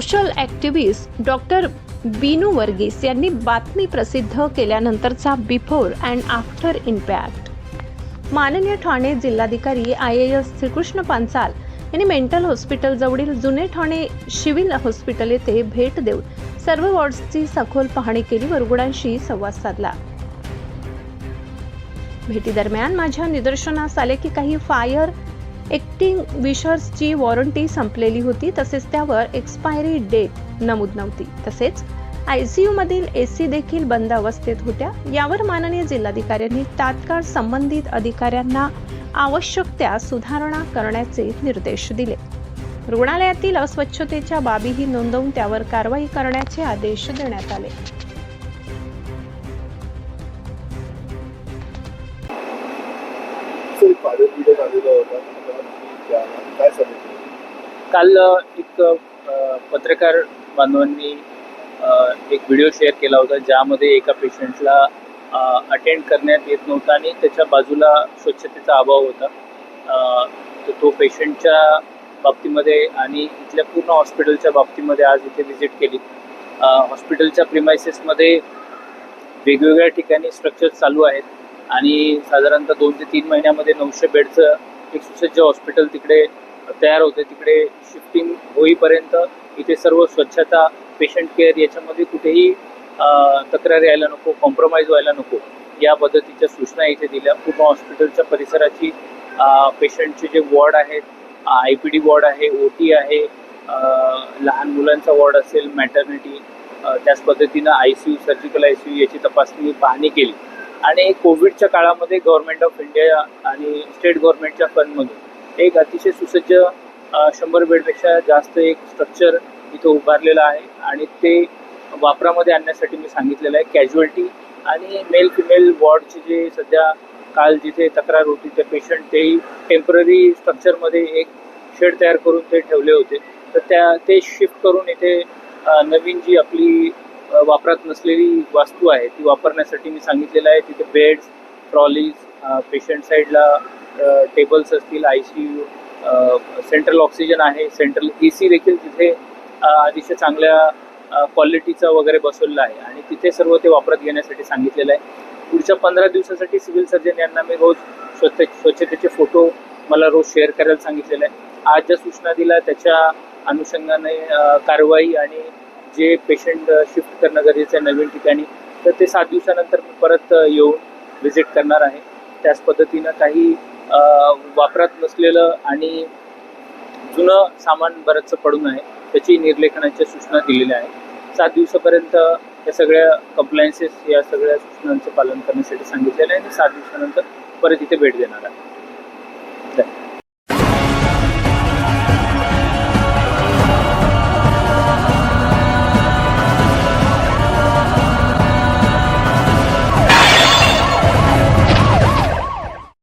Social activist doctor Binu Varghese यांनी बातमी प्रसिद्ध केल्यानंतरचा बिफोर अँड आफ्टर इम्पॅक्ट. माननीय ठाणे जिल्हाधिकारी IAS श्रीकृष्ण पांचाल यांनी मेंटल हॉस्पिटल जवळील जुने ठाणे सिव्हिल हॉस्पिटल येथे भेट देऊन सर्व वॉर्ड्सची सखोल पाहणी केली व रुग्णांशी संवाद साधला. भेटीदरम्यान माझ्या निदर्शनास आले की काही फायर एक्स्टिंग्विशर्सची वॉरंटी संपलेली होती, तसेच त्यावर एक्सपायरी डेट नमूद नव्हती. तसेच ICU मधील AC देखील बंद अवस्थेत होत्या. यावर माननीय जिल्हाधिकाऱ्यांनी तात्काळ संबंधित अधिकाऱ्यांना आवश्यक त्या सुधारणा करण्याचे निर्देश दिले. रुग्णालयातील अस्वच्छतेच्या बाबीही नोंदवून त्यावर कारवाई करण्याचे आदेश देण्यात आले. काल एक पत्रकार बांधवांनी एक व्हिडिओ शेअर केला होता, ज्यामध्ये एका पेशंटला अटेंड करण्यात येत नव्हता आणि त्याच्या बाजूला स्वच्छतेचा अभाव होता. तर तो पेशंटच्या बाबतीमध्ये आणि इथल्या पूर्ण हॉस्पिटलच्या बाबतीमध्ये आज इथे व्हिजिट केली. हॉस्पिटलच्या प्रिमायसेसमध्ये वेगवेगळ्या ठिकाणी स्ट्रक्चर चालू आहेत आणि साधारणतः 2 ते 3 महिन्यामध्ये 900 बेडचं एक सुसज्ज हॉस्पिटल तिकडे तयार होते. तिकडे शिफ्टिंग होईपर्यंत इथे सर्व स्वच्छता, पेशंट केअर याच्यामध्ये कुठेही तक्रार यायला नको, कॉम्प्रोमाइज व्हायला नको, या पद्धतीच्या सूचना इथे दिल्या. पूर्ण हॉस्पिटलच्या परिसराची पेशंटचे जे वॉर्ड आहेत, IPD वॉर्ड आहे, OT आहे, लहान मुलांचा वॉर्ड असेल, मॅटर्निटी, त्याच पद्धतीनं ICU, सर्जिकल ICU याची तपासणी, पाहणी केली. आणि कोविडच्या काळामध्ये गव्हर्नमेंट ऑफ इंडिया आणि स्टेट गव्हर्नमेंटच्या फंडमधून एक अतिशय सुसज्ज 100 बेडपेक्षा जास्त एक स्ट्रक्चर इथं उभारलेलं आहे आणि ते वापरामध्ये आणण्यासाठी मी सांगितलेलं आहे. कॅज्युअल्टी आणि मेल फिमेल वॉर्डचे जे सध्या काल जिथे तक्रार होती त्या पेशंट, तेही टेम्पररी स्ट्रक्चरमध्ये एक शेड तयार करून ते ठेवले होते. तर ते शिफ्ट करून इथे नवीन जी आपली वापरात नसलेली वास्तू आहे ती वापरण्यासाठी मी सांगितलेलं आहे. तिथे बेड्स, ट्रॉलीज, पेशंट साईडला टेबल्स असतील, ICU, सेंट्रल ऑक्सिजन आहे, सेंट्रल AC देखील तिथे अतिशय चांगल्या क्वालिटीचा वगैरे बसवलेला आहे आणि तिथे सर्व ते वापरात घेण्यासाठी सांगितलेलं आहे. पुढच्या 15 दिवसासाठी सिव्हिल सर्जन यांना मी रोज स्वच्छतेचे फोटो मला रोज शेअर करायला सांगितलेलं आहे. आज ज्या सूचना दिल्या त्याच्या अनुषंगाने कारवाई आणि जे पेशंट शिफ्ट करणं गरजेचं आहे नवीन ठिकाणी, तर ते 7 दिवसानंतर मी परत येऊन व्हिजिट करणार आहे. त्याच पद्धतीनं काही वापरात नसलेलं आणि जुनं सामान बरंचसं पडून आहे, त्याची निर्लेखनाच्या सूचना दिलेल्या आहेत. 7 दिवसापर्यंत या सगळ्या कंप्लायन्सेस, या सगळ्या सूचनांचं पालन करण्यासाठी सांगितलेलं आहे आणि 7 दिवसानंतर परत इथे भेट देणार आहे.